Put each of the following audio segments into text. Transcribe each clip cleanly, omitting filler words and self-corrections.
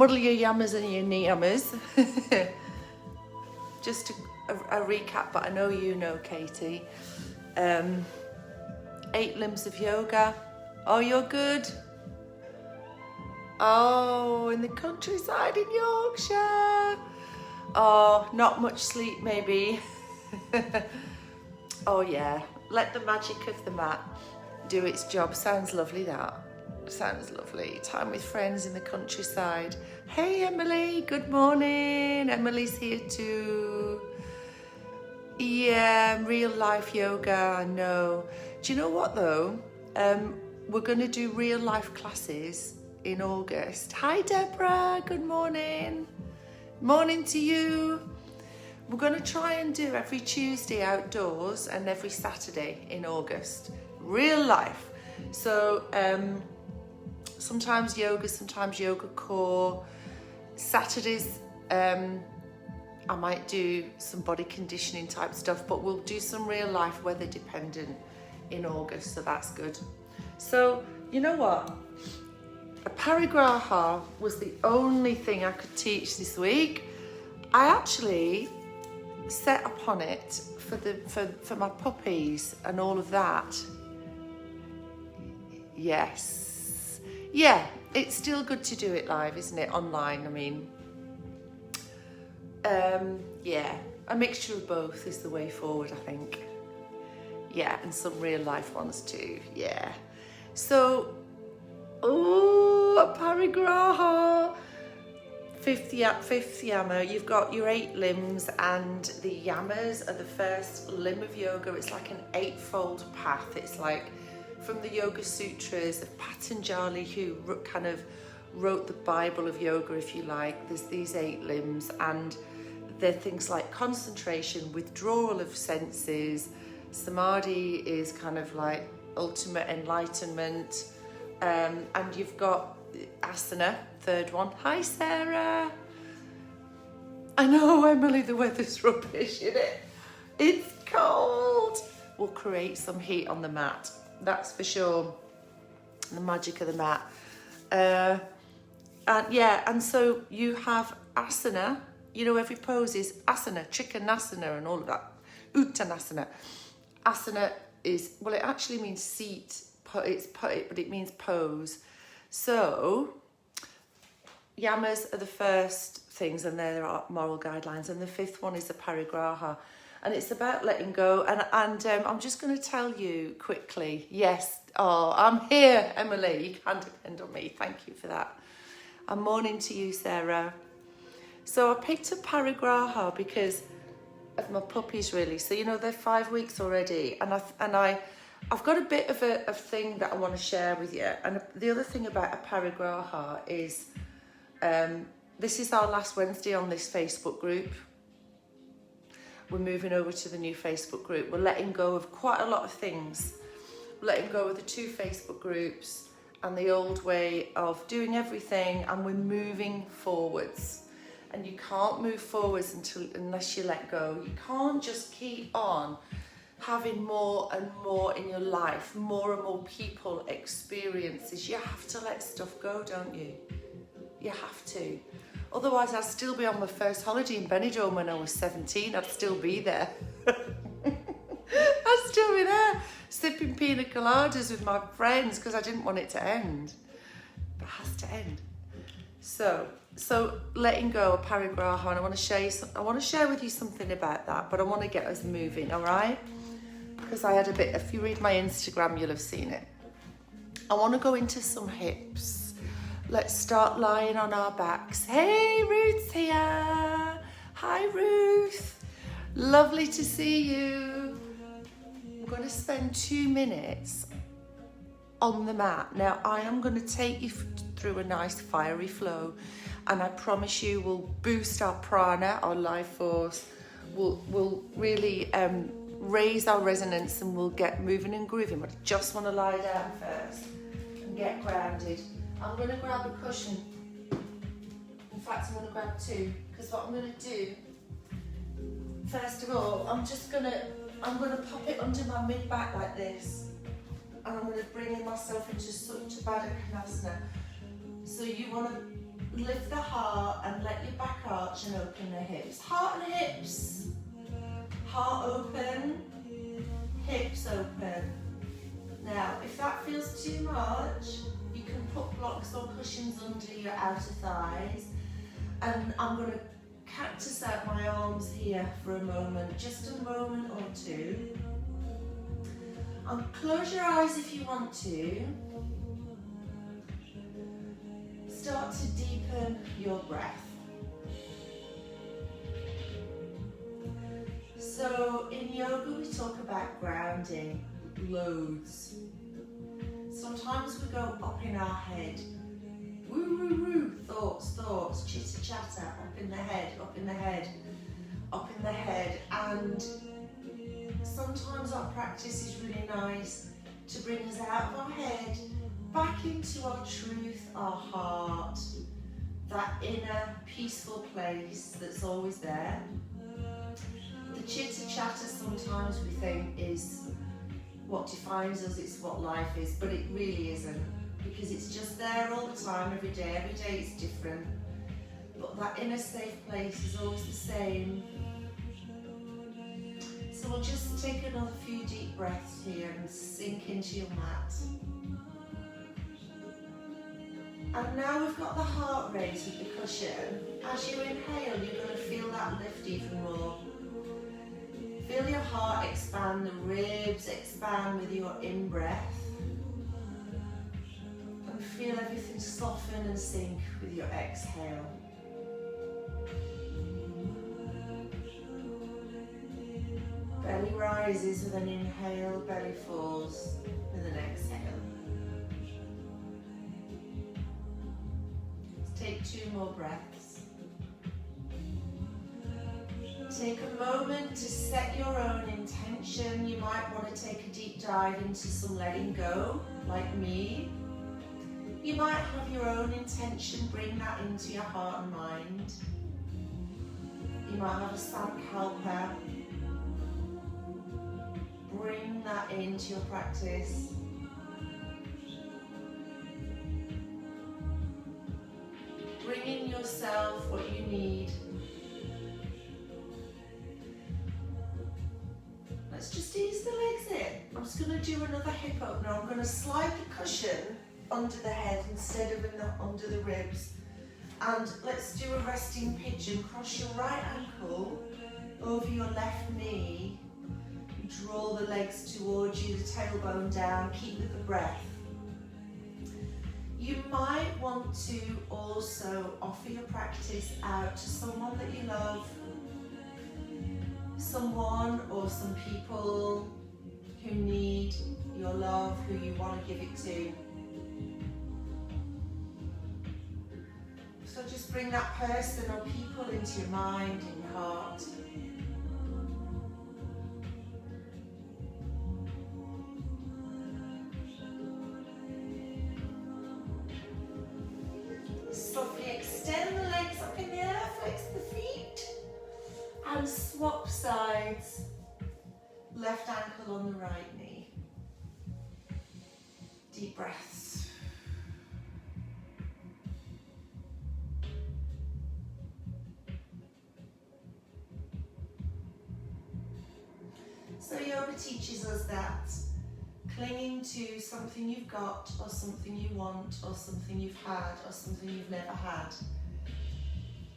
muddle your yammers and your niyammers. Just a recap, but I know you know, Katie. 8 limbs of yoga. Oh, you're good. Oh, in the countryside in Yorkshire. Oh, not much sleep maybe. Oh yeah, let the magic of the mat do its job. Sounds lovely, that. Sounds lovely. Time with friends in the countryside. Hey Emily, good morning. Emily's here too. Yeah, real life yoga, I know. Do you know what though? We're going to do real life classes in August. Hi Deborah, good morning. Morning to you. We're going to try and do every Tuesday outdoors and every Saturday in August. Real life. So sometimes yoga core. Saturdays I might do some body conditioning type stuff, but we'll do some real life weather dependent in August, so that's good. So you know what? Aparigraha was the only thing I could teach this week. I actually set upon it for my puppies and all of that. Yes. Yeah, it's still good to do it live, isn't it? Online, I mean. Yeah, a mixture of both is the way forward, I think. Yeah, and some real life ones too, yeah. So, oh, Aparigraha. 50 yama, you've got your 8 limbs, and the yamas are the first limb of yoga. It's like an 8-fold path. It's like from the Yoga Sutras of Patanjali, who kind of wrote the Bible of yoga, if you like. There's these 8 limbs, and they're things like concentration, withdrawal of senses. Samadhi is kind of like ultimate enlightenment, and you've got asana, third one. Hi Sarah. I know, Emily, the weather's rubbish, isn't it? It's cold. We'll create some heat on the mat, that's for sure. The magic of the mat. And yeah, and so you have asana. You know, every pose is asana, trikonasana and all of that. Uttanasana. Asana is, well, it actually means seat, but it means pose. So, yamas are the first things, and there are moral guidelines, and the 5th one is the Aparigraha, and it's about letting go. And I'm just going to tell you quickly. Yes, oh, I'm here, Emily. You can depend on me. Thank you for that. And morning to you, Sarah. So I picked up Aparigraha because of my puppies, really. So you know, they're 5 weeks already, and I've got a bit of a thing that I want to share with you. And the other thing about Aparigraha is, this is our last Wednesday on this Facebook group. We're moving over to the new Facebook group. We're letting go of quite a lot of things. We're letting go of the 2 Facebook groups and the old way of doing everything, and we're moving forwards. And you can't move forwards unless you let go. You can't just keep on having more and more in your life, more and more people, experiences. You have to let stuff go, don't you? You have to. Otherwise, I'd still be on my first holiday in Benidorm when I was 17. I'd still be there. I'd still be there, sipping pina coladas with my friends, because I didn't want it to end. But it has to end. So letting go of Aparigraha, and I want to share with you something about that, but I want to get us moving, all right? Because I had a bit, if you read my Instagram, you'll have seen it. I want to go into some hips. Let's start lying on our backs. Hey, Ruth's here. Hi, Ruth. Lovely to see you. I'm going to spend 2 minutes on the mat. Now, I am going to take you through a nice fiery flow, and I promise you we'll boost our prana, our life force. We'll really raise our resonance, and we'll get moving and grooving. But I just want to lie down first and get grounded. I'm going to grab a cushion. In fact, I'm going to grab 2, because what I'm going to do, first of all, I'm going to pop it under my mid back like this, and I'm going to bring myself into Supta Baddha Konasana. So you want to lift the heart arch and open the hips. Heart and hips. Heart open, hips open. Now, if that feels too much, you can put blocks or cushions under your outer thighs. And I'm going to cactus out my arms here for a moment, just a moment or two. And close your eyes if you want to. Start to deepen your breath. So in yoga we talk about grounding loads. Sometimes we go up in our head. Woo woo woo, thoughts, chitter chatter, up in the head, up in the head, up in the head. And sometimes our practice is really nice to bring us out of our head, back into our truth, our heart, that inner peaceful place that's always there. The chitter chatter sometimes we think is what defines us, it's what life is, but it really isn't, because it's just there all the time, every day it's different. But that inner safe place is always the same. So we'll just take another few deep breaths here and sink into your mat. And now we've got the heart raised with the cushion. As you inhale, you're going to feel that lift even more. Feel your heart expand, the ribs expand with your in-breath. And feel everything soften and sink with your exhale. Belly rises with an inhale, belly falls with an exhale. Take 2 more breaths. Take a moment to set your own intention. You might want to take a deep dive into some letting go, like me. You might have your own intention, bring that into your heart and mind. You might have a sankalpa. Bring that into your practice. Bring in yourself what you need. Let's just ease the legs in. I'm just going to do another hip opener. I'm going to slide the cushion under the head instead of under the ribs. And let's do a resting pigeon. Cross your right ankle over your left knee. Draw the legs towards you, the tailbone down. Keep with the breath. You might want to also offer your practice out to someone that you love, someone or some people who need your love, who you want to give it to. So just bring that person or people into your mind and your heart. Softly extend the legs up in the air, flex the feet, and swap sides. Left ankle on the right knee. Deep breaths. So yoga teaches us that clinging to something you've got, or something you want, or something you've had, or something you've never had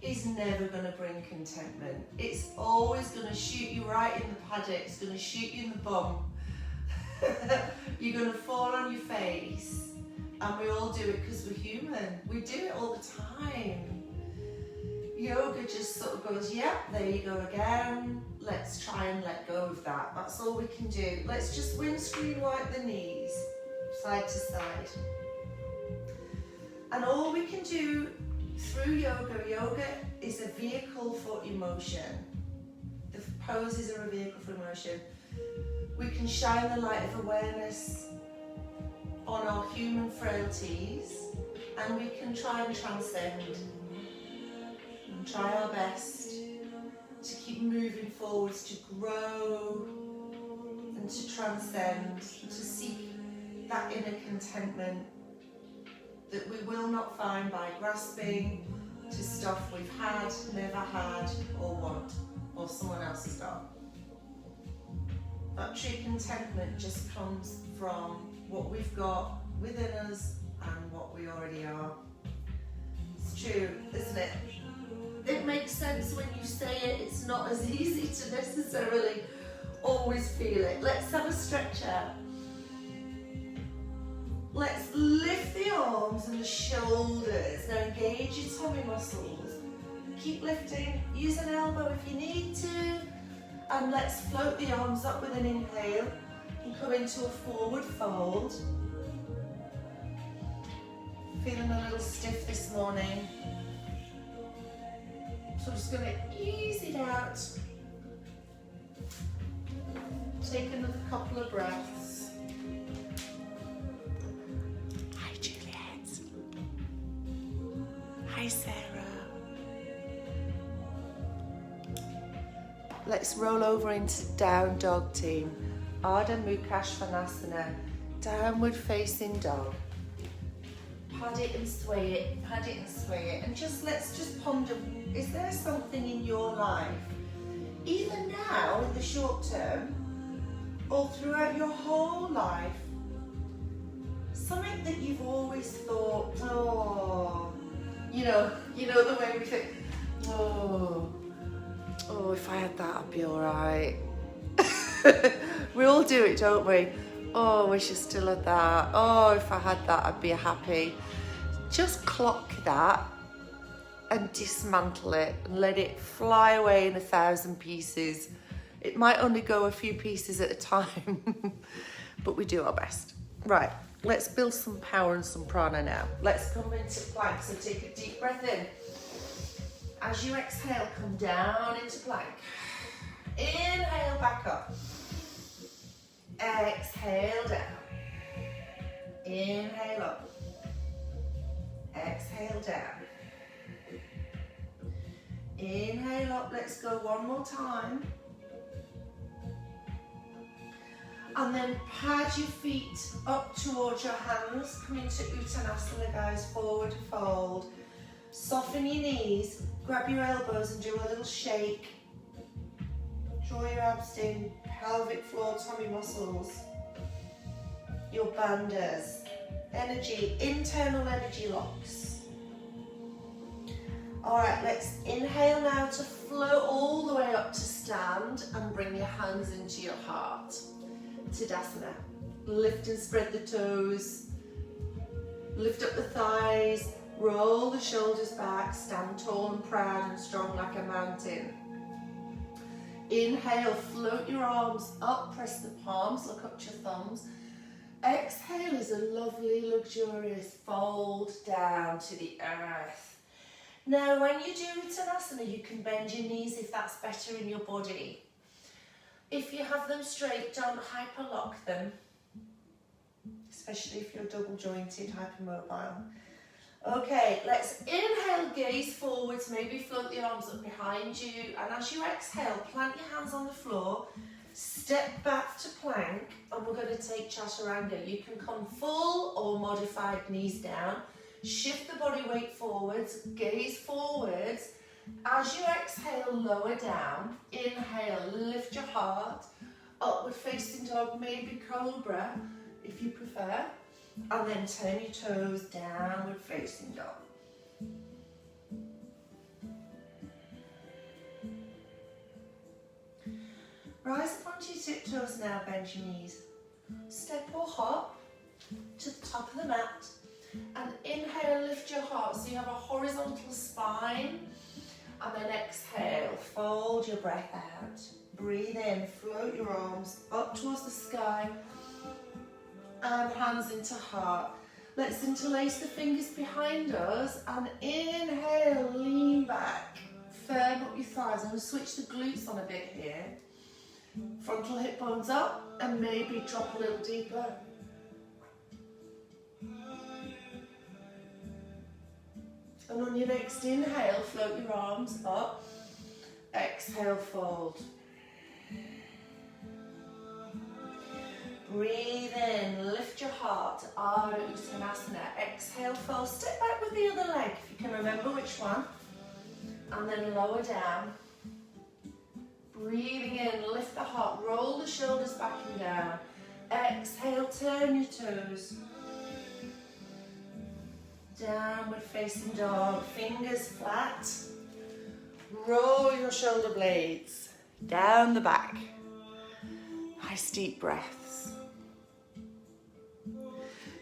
is never going to bring contentment. It's always going to shoot you right in the paddock. It's going to shoot you in the bum. You're going to fall on your face. And we all do it because we're human. We do it all the time. Yoga just sort of goes, yep, there you go again. Let's try and let go of that. That's all we can do. Let's just windscreen wipe the knees, side to side. And all we can do through yoga is a vehicle for emotion. The poses are a vehicle for emotion. We can shine the light of awareness on our human frailties, and we can try and transcend. And try our best to keep moving forwards, to grow and to transcend, to seek that inner contentment that we will not find by grasping to stuff we've had, never had, or want, or someone else's dog. That true contentment just comes from what we've got within us and what we already are. It's true, isn't it? It makes sense when you say it. It's not as easy to necessarily always feel it. Let's have a stretch out. Let's lift the arms and the shoulders. Now engage your tummy muscles. Keep lifting. Use an elbow if you need to. And let's float the arms up with an inhale and come into a forward fold. Feeling a little stiff this morning. So I'm just going to ease it out. Take another couple of breaths. Hi, Juliet. Hi, Sarah. Let's roll over into down dog team. Ardha Mukha Svanasana, downward facing dog. Pad it and sway it, pad it and sway it. And let's just ponder, is there something in your life, either now in the short term, or throughout your whole life, something that you've always thought, oh, you know the way we think, oh, if I had that, I'd be all right. We all do it, don't we? Oh, I wish I still had that. Oh, if I had that, I'd be happy. Just clock that and dismantle it and let it fly away in 1,000 pieces. It might only go a few pieces at a time, but we do our best. Right, let's build some power and some prana now. Let's come into plank, so take a deep breath in. As you exhale, come down into plank. Inhale, back up. Exhale down. Inhale up. Exhale down. Inhale up. Let's go one more time. And then pad your feet up towards your hands. Come into Uttanasana, guys. Forward fold. Soften your knees. Grab your elbows and do a little shake. Draw your abs in. Pelvic floor, tummy muscles. Your bandhas. Energy, internal energy locks. All right, let's inhale now to float all the way up to stand and bring your hands into your heart. Tadasana. Lift and spread the toes. Lift up the thighs. Roll the shoulders back. Stand tall and proud and strong like a mountain. Inhale, float your arms up, press the palms, look up to your thumbs. Exhale is a lovely, luxurious fold down to the earth. Now, when you do Uttanasana, you can bend your knees if that's better in your body. If you have them straight, don't hyperlock them, especially if you're double jointed, hypermobile. Okay, let's inhale, gaze forwards, maybe float the arms up behind you, and as you exhale, plant your hands on the floor, step back to plank, and we're going to take Chaturanga. You can come full or modified knees down, shift the body weight forwards, gaze forwards. As you exhale, lower down, inhale, lift your heart, upward facing dog, maybe cobra if you prefer. And then turn your toes, downward facing dog. Rise up onto your tiptoes now, bend your knees. Step or hop to the top of the mat. And inhale, lift your heart so you have a horizontal spine. And then exhale, fold your breath out. Breathe in, float your arms up towards the sky. And hands into heart. Let's interlace the fingers behind us and inhale, lean back, firm up your thighs. I'm going to switch the glutes on a bit here. Frontal hip bones up and maybe drop a little deeper. And on your next inhale, float your arms up. Exhale, fold. Breathe in, lift your heart, Ardha Uttanasana. Exhale, fold. Step back with the other leg, if you can remember which one. And then lower down. Breathing in, lift the heart, roll the shoulders back and down. Exhale, turn your toes. Downward facing dog, fingers flat. Roll your shoulder blades down the back. Nice deep breaths.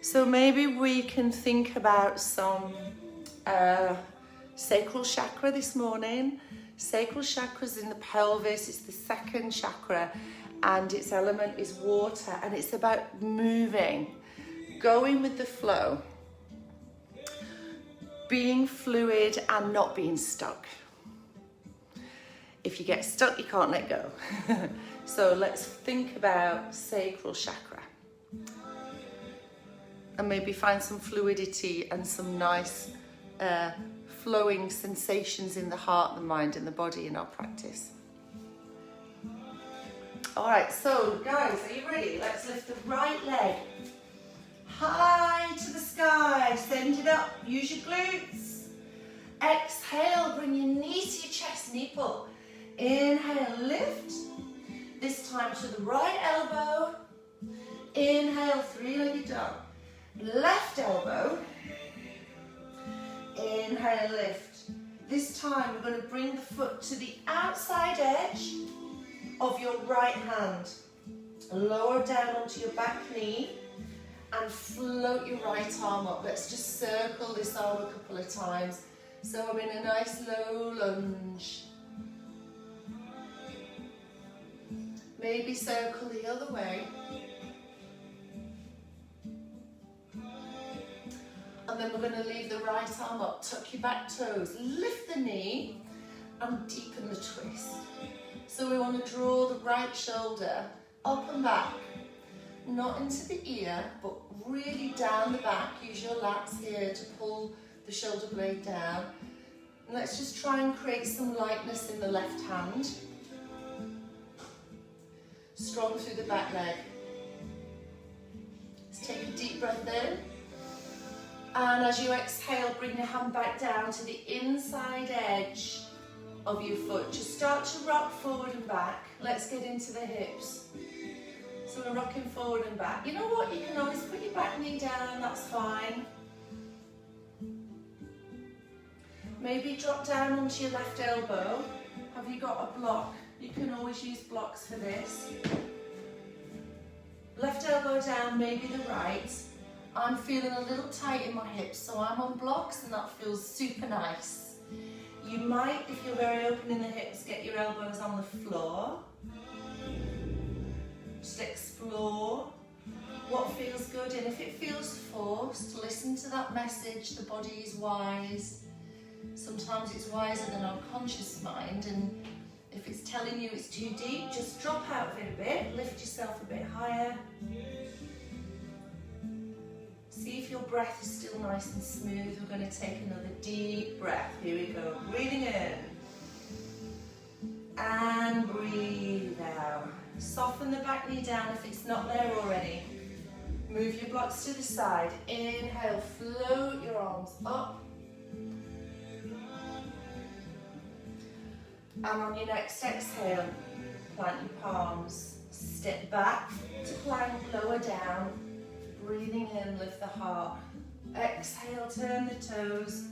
So maybe we can think about some sacral chakra this morning. Sacral chakra is in the pelvis, it's the second chakra, and its element is water, and it's about moving, going with the flow, being fluid and not being stuck. If you get stuck, you can't let go. So let's think about sacral chakra. And maybe find some fluidity and some nice flowing sensations in the heart, the mind and the body in our practice. All right, so guys, are you ready? Let's lift the right leg high to the sky, send it up, use your glutes. Exhale, bring your knee to your chest, knee pull. Inhale, lift. This time to the right elbow. Inhale, three-legged dog. Left elbow. Inhale, lift. This time we're going to bring the foot to the outside edge of your right hand. Lower down onto your back knee and float your right arm up. Let's just circle this arm a couple of times. So I'm in a nice low lunge. Maybe circle the other way. And then we're going to leave the right arm up, tuck your back toes, lift the knee and deepen the twist. So we want to draw the right shoulder up and back, not into the ear, but really down the back. Use your lats here to pull the shoulder blade down. And let's just try and create some lightness in the left hand. Strong through the back leg. Let's take a deep breath in. And as you exhale, bring your hand back down to the inside edge of your foot. Just start to rock forward and back. Let's get into the hips. So we're rocking forward and back. You know what? You can always put your back knee down, that's fine. Maybe drop down onto your left elbow. Have you got a block? You can always use blocks for this. Left elbow down, maybe the right. I'm feeling a little tight in my hips, so I'm on blocks and that feels super nice. You might, if you're very open in the hips, get your elbows on the floor. Just explore what feels good, and if it feels forced, listen to that message. The body is wise. Sometimes it's wiser than our conscious mind, and if it's telling you it's too deep, just drop out of it a bit, lift yourself a bit higher. See if your breath is still nice and smooth. We're going to take another deep breath. Here we go. Breathing in. And breathe out. Soften the back knee down if it's not there already. Move your blocks to the side. Inhale, float your arms up. And on your next exhale, plant your palms. Step back to plank, lower down. Breathing in, lift the heart. Exhale, turn the toes.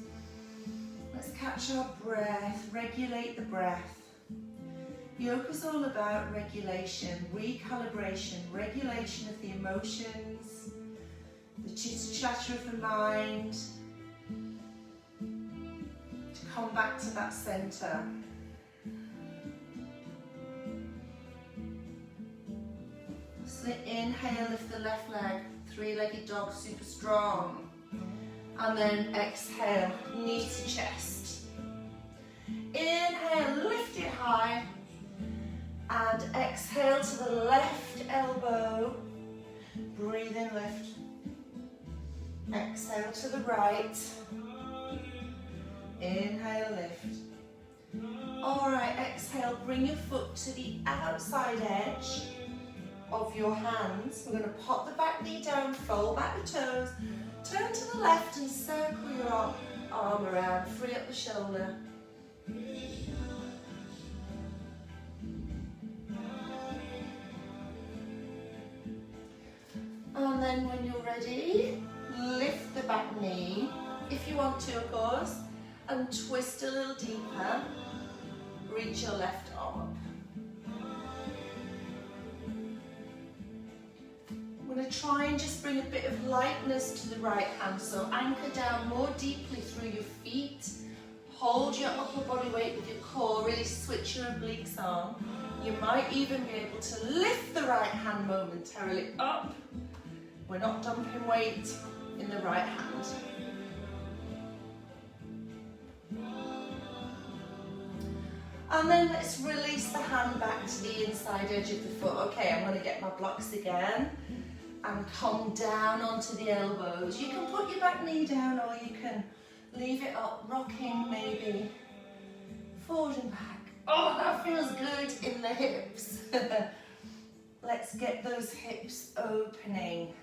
Let's catch our breath, regulate the breath. Yoga's all about regulation, recalibration, regulation of the emotions, the chitter-chatter of the mind, to come back to that center. So inhale, lift the left leg. Three-legged dog, super strong. And then exhale, knee to chest. Inhale, lift it high. And exhale to the left elbow. Breathe in, lift. Exhale to the right. Inhale, lift. All right, exhale, bring your foot to the outside edge of your hands. We're going to pop the back knee down, fold back the toes, turn to the left and circle your arm around, free up the shoulder. And then when you're ready, lift the back knee, if you want to of course, and twist a little deeper. Reach your left arm up. I'm going to try and just bring a bit of lightness to the right hand, so anchor down more deeply through your feet. Hold your upper body weight with your core, really switch your obliques on. You might even be able to lift the right hand momentarily up. We're not dumping weight in the right hand. And then let's release the hand back to the inside edge of the foot. Okay, I'm going to get my blocks again and come down onto the elbows. You can put your back knee down or you can leave it up, rocking maybe forward and back. Oh, that feels good in the hips. Let's get those hips opening.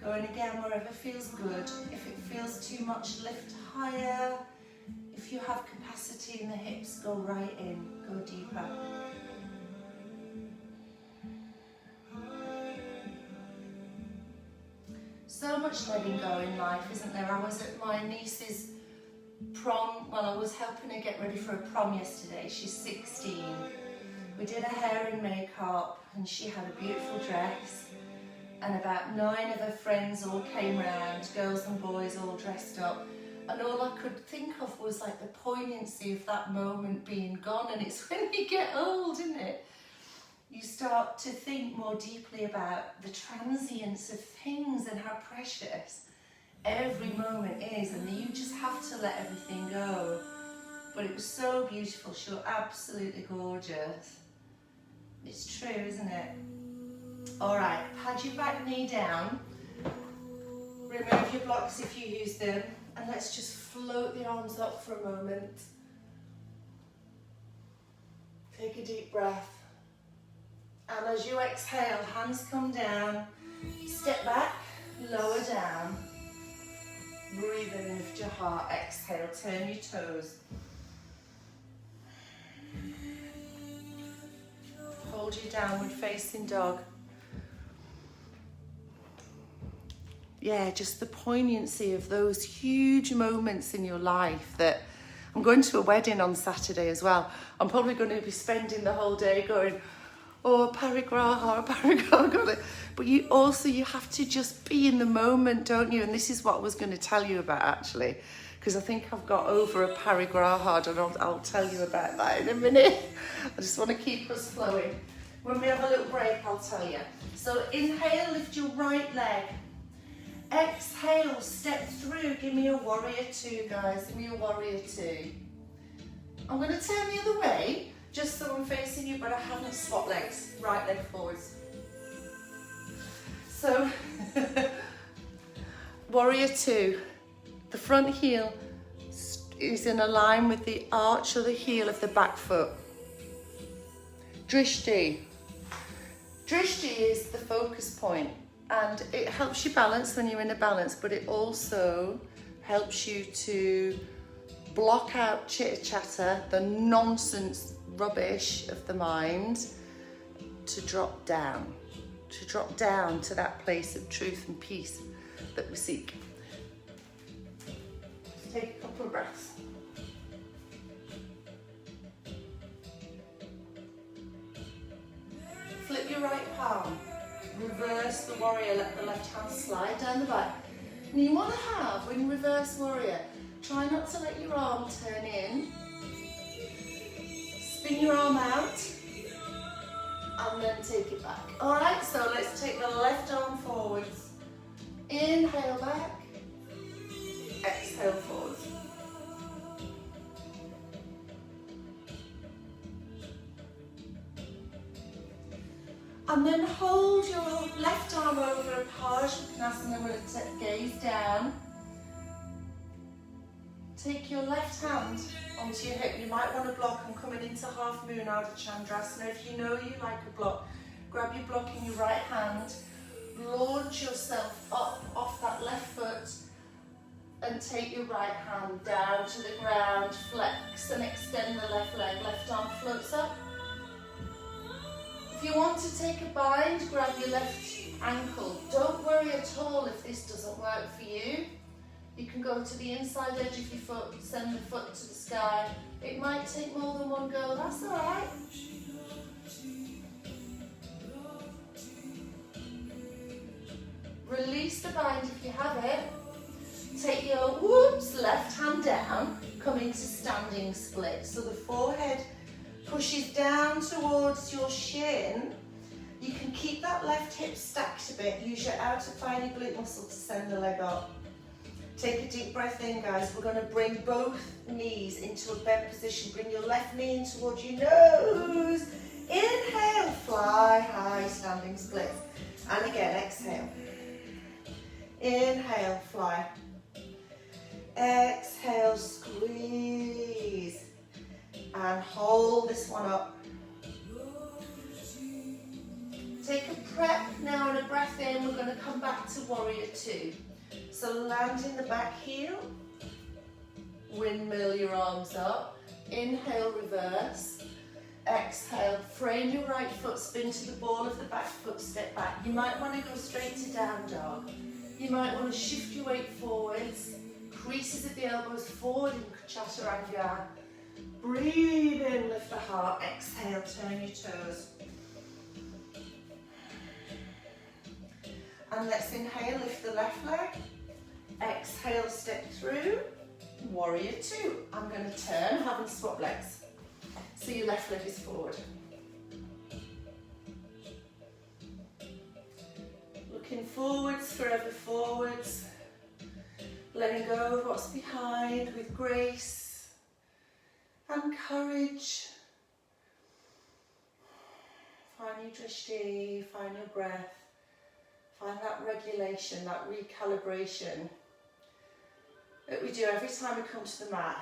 Going again wherever feels good. If it feels too much, lift higher. If you have capacity in the hips, go right in, go deeper. So much letting go in life, isn't there? I was at my niece's prom, well, I was helping her get ready for a prom yesterday. She's 16. We did her hair and makeup and she had a beautiful dress. And about 9 of her friends all came round, girls and boys all dressed up. And all I could think of was like the poignancy of that moment being gone. And it's when you get old, isn't it? You start to think more deeply about the transience of things and how precious every moment is. And you just have to let everything go. But it was so beautiful. She was absolutely gorgeous. It's true, isn't it? All right, pad your back knee down. Remove your blocks if you use them. And let's just float the arms up for a moment. Take a deep breath. And as you exhale, hands come down. Step back, lower down. Breathe in, lift your heart. Exhale, turn your toes. Hold your downward facing dog. Yeah, just the poignancy of those huge moments in your life that I'm going to a wedding on Saturday as well. I'm probably going to be spending the whole day going, oh, Aparigraha, Aparigraha. But you have to just be in the moment, don't you? And this is what I was going to tell you about actually, because I think I've got over Aparigraha and I'll tell you about that in a minute. I just want to keep us flowing. When we have a little break, I'll tell you. So inhale, lift your right leg. Exhale, step through. Give me a warrior 2, guys. Give me a warrior 2. I'm going to turn the other way, just so I'm facing you, but I haven't swap legs. Right leg forwards. So, warrior 2. The front heel is in a line with the arch of the heel of the back foot. Drishti. Drishti is the focus point. And it helps you balance when you're in a balance, but it also helps you to block out chitter-chatter, the nonsense rubbish of the mind, to drop down to that place of truth and peace that we seek. Just take a couple of breaths. Flip your right palm. Reverse the warrior, let the left hand slide down the back. And you want to have, when reverse warrior, try not to let your arm turn in. Spin your arm out and then take it back. All right, so let's take the left arm forwards. Inhale back, exhale forwards. And then hold your left arm over Aparigraha with a gaze down. Take your left hand onto your hip. You might want to block. I'm coming into half moon Ardha Chandrasana. If you know you like a block, grab your block in your right hand. launch yourself up off that left foot and take your right hand down to the ground, flex and extend the left leg, left arm floats up. If you want to take a bind, grab your left ankle. Don't worry at all if this doesn't work for you. You can go to the inside edge of your foot, send the foot to the sky. It might take more than one go, that's all right. Release the bind if you have it. Take your left hand down, come into standing split. So the forehead pushes down towards your shin. You can keep that left hip stacked a bit. Use your outer thigh glute muscle to send the leg up. Take a deep breath in, guys. We're going to bring both knees into a bent position. Bring your left knee in towards your nose. Inhale, fly high, standing split. And again, exhale. Inhale, fly. Exhale, squeeze. And hold this one up. Take a prep now and a breath in. We're going to come back to warrior two. So land in the back heel. Windmill your arms up. Inhale, reverse. Exhale, frame your right foot, spin to the ball of the back foot, step back. You might want to go straight to down dog. You might want to shift your weight forwards. Creases at the elbows, forward in Chaturanga. Breathe in, lift the heart. Exhale, turn your toes. And let's inhale, lift the left leg. Exhale, step through. Warrior two. I'm going to turn, have and swap legs. So your left leg is forward. Looking forwards, forever forwards. Letting go of what's behind with grace and courage. Find your drishti, find your breath. Find that regulation, that recalibration that we do every time we come to the mat.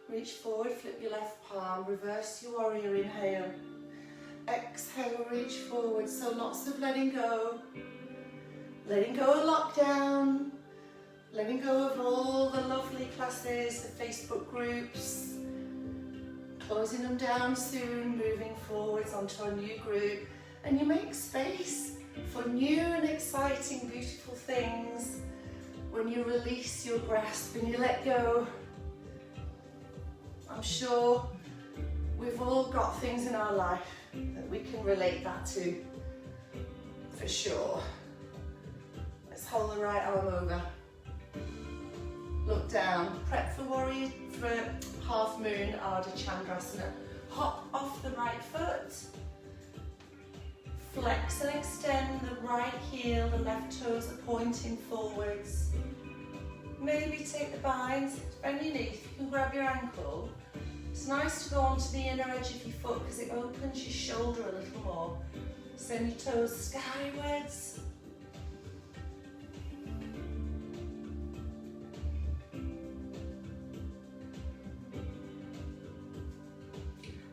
Reach forward, flip your left palm, reverse your warrior, inhale. Exhale, reach forward, so lots of letting go. Letting go of lockdown. Letting go of all the lovely classes, the Facebook groups. Closing them down soon, moving forwards onto a new group. And you make space for new and exciting, beautiful things when you release your grasp and you let go. I'm sure we've all got things in our life that we can relate that to, for sure. Let's hold the right arm over. Look down, prep for warrior, for half moon, Ardha Chandrasana. Hop off the right foot. Flex and extend the right heel, the left toes are pointing forwards. Maybe take the binds, bend your knee, if you can grab your ankle. It's nice to go onto the inner edge of your foot because it opens your shoulder a little more. Send your toes skywards.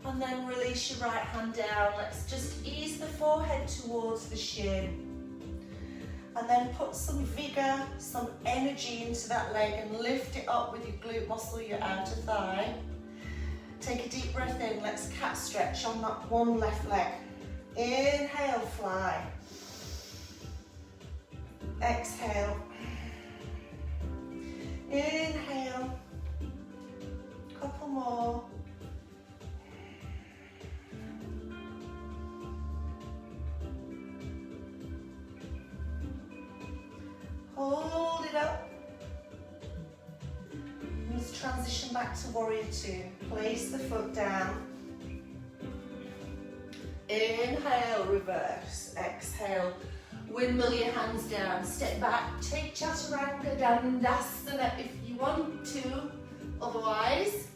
And then release your right hand down. Let's just ease the forehead towards the shin. And then put some vigor, some energy into that leg and lift it up with your glute muscle, your outer thigh. Take a deep breath in. Let's cat stretch on that one left leg. Inhale, fly. Exhale. Inhale. Couple more. Hold it up. Let's transition back to warrior two. Place the foot down. Inhale, reverse. Exhale, windmill your hands down. Step back, take Chaturanga Dandasana if you want to. Otherwise,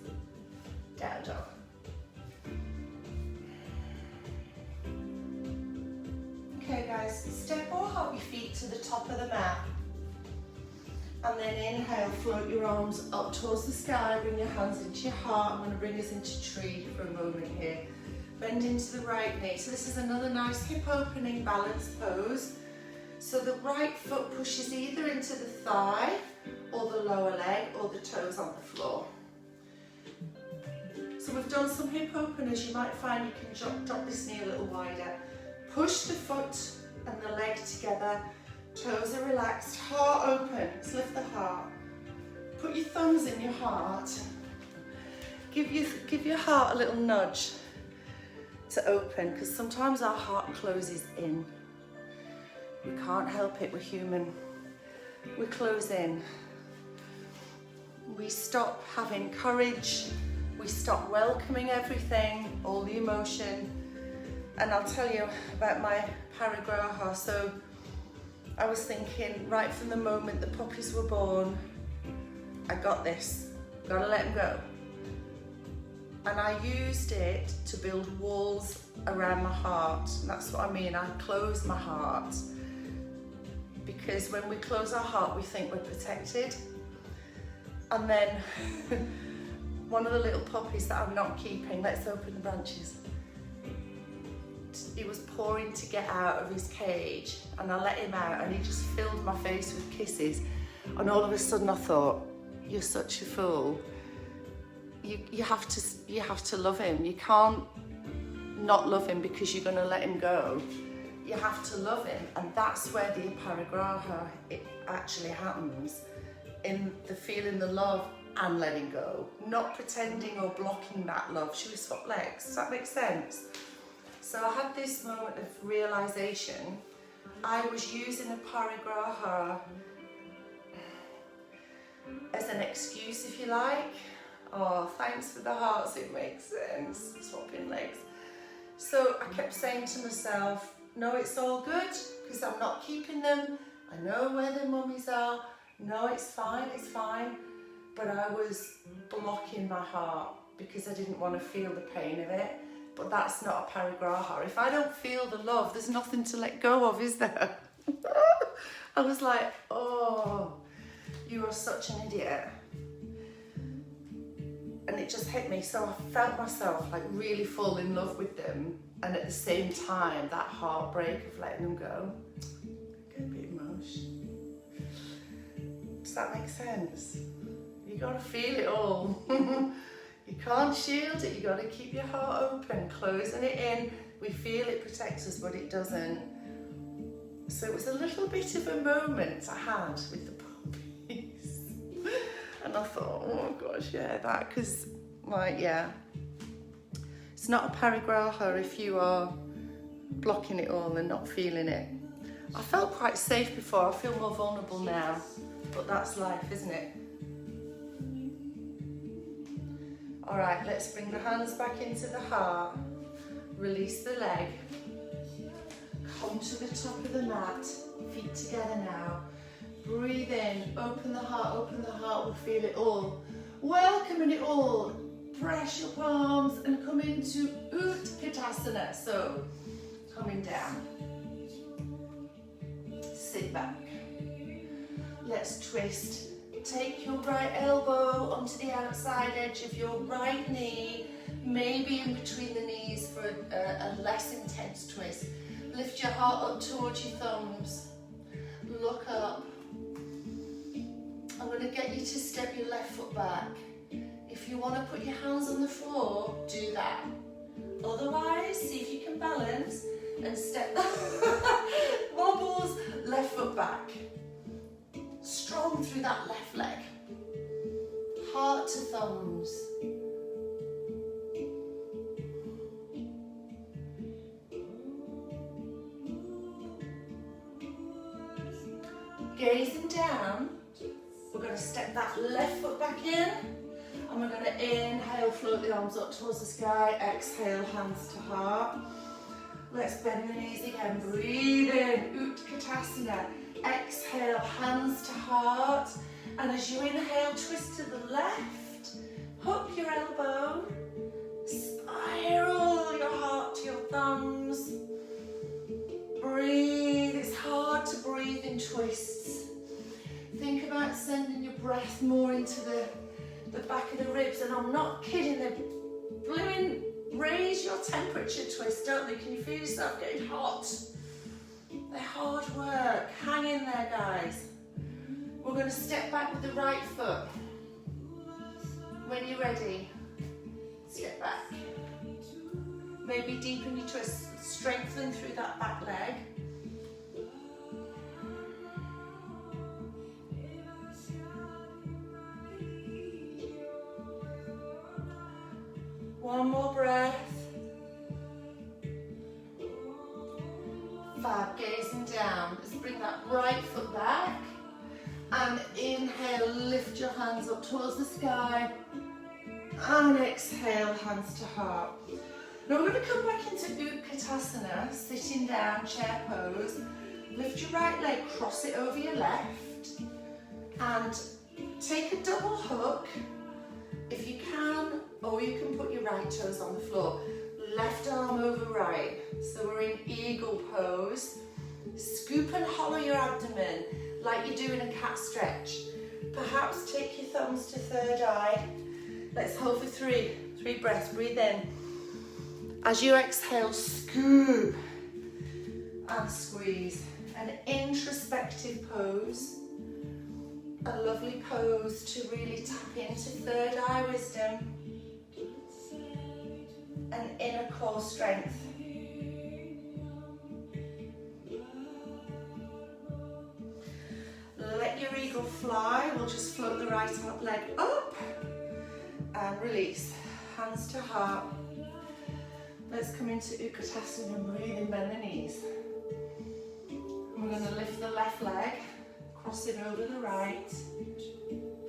down dog. Okay guys, step or hop your feet to the top of the mat. And then inhale, float your arms up towards the sky, bring your hands into your heart. I'm going to bring us into tree for a moment here. Bend into the right knee. So this is another nice hip opening balance pose. So the right foot pushes either into the thigh or the lower leg or the toes on the floor. So we've done some hip openers. You might find you can drop this knee a little wider. Push the foot and the leg together. Toes are relaxed, heart open. Let's lift the heart. Put your thumbs in your heart. Give your heart a little nudge to open, because sometimes our heart closes in. We can't help it, we're human. We close in. We stop having courage. We stop welcoming everything, all the emotion. And I'll tell you about my Aparigraha. So I was thinking right from the moment the puppies were born, I got this, gotta let them go. And I used it to build walls around my heart. And that's what I mean, I closed my heart. Because when we close our heart, we think we're protected. And then one of the little puppies that I'm not keeping, let's open the branches. He was pouring to get out of his cage, and I let him out and he just filled my face with kisses. And all of a sudden I thought, you're such a fool. You have to love him. You can't not love him because you're going to let him go. You have to love him, and that's where the Aparigraha, it actually happens, in the feeling the love and letting go, not pretending or blocking that love. Should we swap legs? Does that make sense? So I had this moment of realization. I was using Aparigraha as an excuse, if you like. Oh, thanks for the hearts, it makes sense, swapping legs. So I kept saying to myself, no, it's all good, because I'm not keeping them. I know where their mummies are. No, it's fine, it's fine. But I was blocking my heart because I didn't want to feel the pain of it. But that's not Aparigraha. If I don't feel the love, there's nothing to let go of, is there? I was like, oh, you are such an idiot. And it just hit me. So I felt myself like really fall in love with them. And at the same time, that heartbreak of letting them go. I get a bit emotional. Does that make sense? You gotta feel it all. You can't shield it, you gotta keep your heart open, closing it in. We feel it protects us, but it doesn't. So it was a little bit of a moment I had with the puppies. And I thought, oh gosh, yeah, that, because, like, yeah. It's not Aparigraha if you are blocking it all and not feeling it. I felt quite safe before, I feel more vulnerable now. But that's life, isn't it? All right, let's bring the hands back into the heart. Release the leg. Come to the top of the mat. Feet together now. Breathe in, open the heart, we'll feel it all. Welcoming it all. Press your palms and come into Utkatasana. So, coming down. Sit back. Let's twist. Take your right elbow onto the outside edge of your right knee, maybe in between the knees for a less intense twist. Lift your heart up towards your thumbs. Look up. I'm going to get you to step your left foot back. If you want to put your hands on the floor, do that. Otherwise, see if you can balance and step. Wobbles, left foot back. Strong through that left leg. Heart to thumbs. Gazing down, we're going to step that left foot back in, and we're going to inhale, float the arms up towards the sky, exhale, hands to heart. Let's bend the knees again, breathe in, Utkatasana. Exhale, hands to heart, and as you inhale, twist to the left, hook your elbow, spiral your heart to your thumbs, breathe. It's hard to breathe in twists. Think about sending back of the ribs, and I'm not kidding, they're blooming, raise your temperature twist, don't they? Can you feel yourself getting hot? They're hard work. Hang in there, guys. We're going to step back with the right foot. When you're ready, step back. Maybe deepen your twist, strengthen through that back leg. One more breath. Fab, gazing down. Let's bring that right foot back. And inhale, lift your hands up towards the sky. And exhale, hands to heart. Now we're going to come back into Utkatasana, sitting down, chair pose. Lift your right leg, cross it over your left. And take a double hook, if you can, or you can put your right toes on the floor. Left arm over right. So we're in eagle pose. Scoop and hollow your abdomen like you do in a cat stretch. Perhaps take your thumbs to third eye. Let's hold for three breaths. Breathe in. As you exhale, scoop and squeeze. An introspective pose. A lovely pose to really tap into third eye wisdom and inner core strength. Let your eagle fly. We'll just float the right leg up and release. Hands to heart. Let's come into Utkatasana and breathe and bend the knees. We're going to lift the left leg, cross it over the right.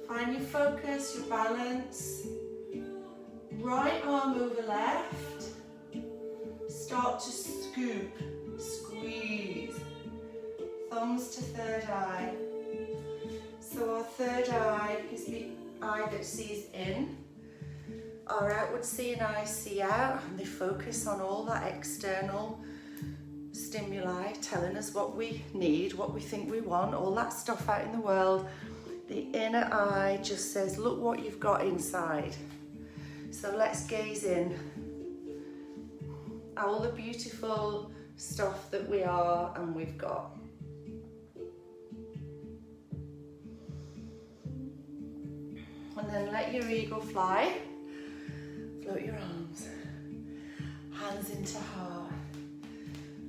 Find your focus, your balance. Right arm over left. Start to scoop, squeeze. Thumbs to third eye. So our third eye is the eye that sees in. Our outward seeing eyes see out, and they focus on all that external stimuli telling us what we need, what we think we want, all that stuff out in the world. The inner eye just says, look what you've got inside. So let's gaze in. All the beautiful stuff that we are and we've got. And then let your ego fly. Float your arms. Hands into heart.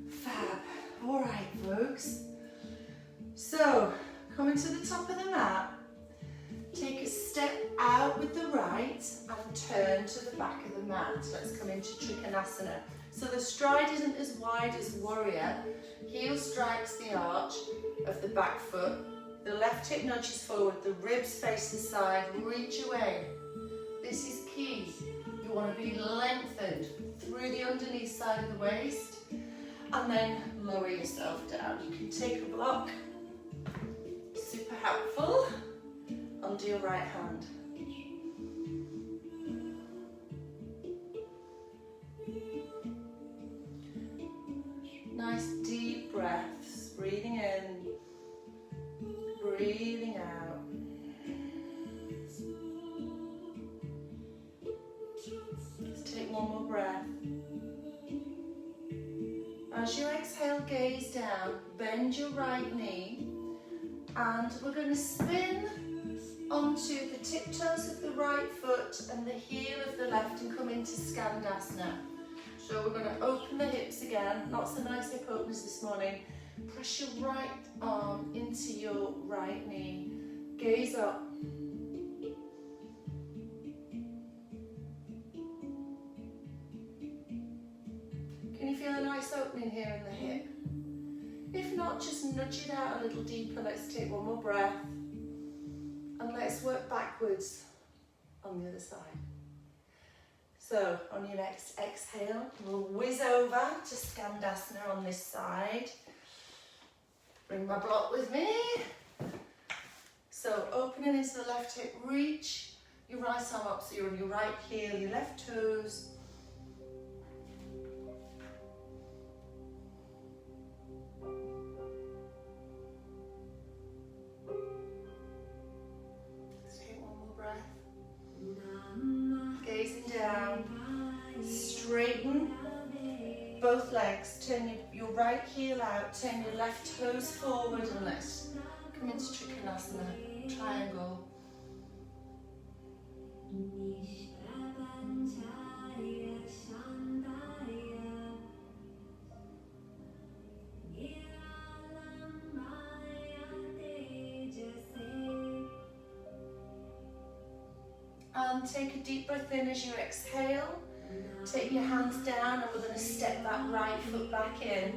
Fab. All right, folks. So, coming to the top of the mat. Take a step out with the right and turn to the back of the mat. Let's come into Trikonasana. So the stride isn't as wide as warrior. Heel strikes the arch of the back foot. The left hip nudges forward, the ribs face the side, reach away. This is key. You want to be lengthened through the underneath side of the waist and then lower yourself down. You can take a block, super helpful, under your right hand. Nice deep breaths, breathing in, breathing out. Let's take one more breath. As you exhale, gaze down, bend your right knee, and we're going to spin onto the tiptoes of the right foot and the heel of the left and come into Skandasana. So we're going to open the hips again, lots of nice hip openers this morning. Press your right arm into your right knee. Gaze up. Can you feel a nice opening here in the hip? If not, just nudge it out a little deeper. Let's take one more breath. And let's work backwards on the other side. So, on your next exhale, we'll whiz over to Skandasana on this side. Bring my block with me. So, opening into the left hip, reach your right arm up so you're on your right heel, your left toes. Let's take one more breath. straighten both legs. Turn your right heel out, turn your left toes forward and let's come into Trikonasana, triangle. And take a deep breath in as you exhale. Take your hands down and we're going to step that right foot back in.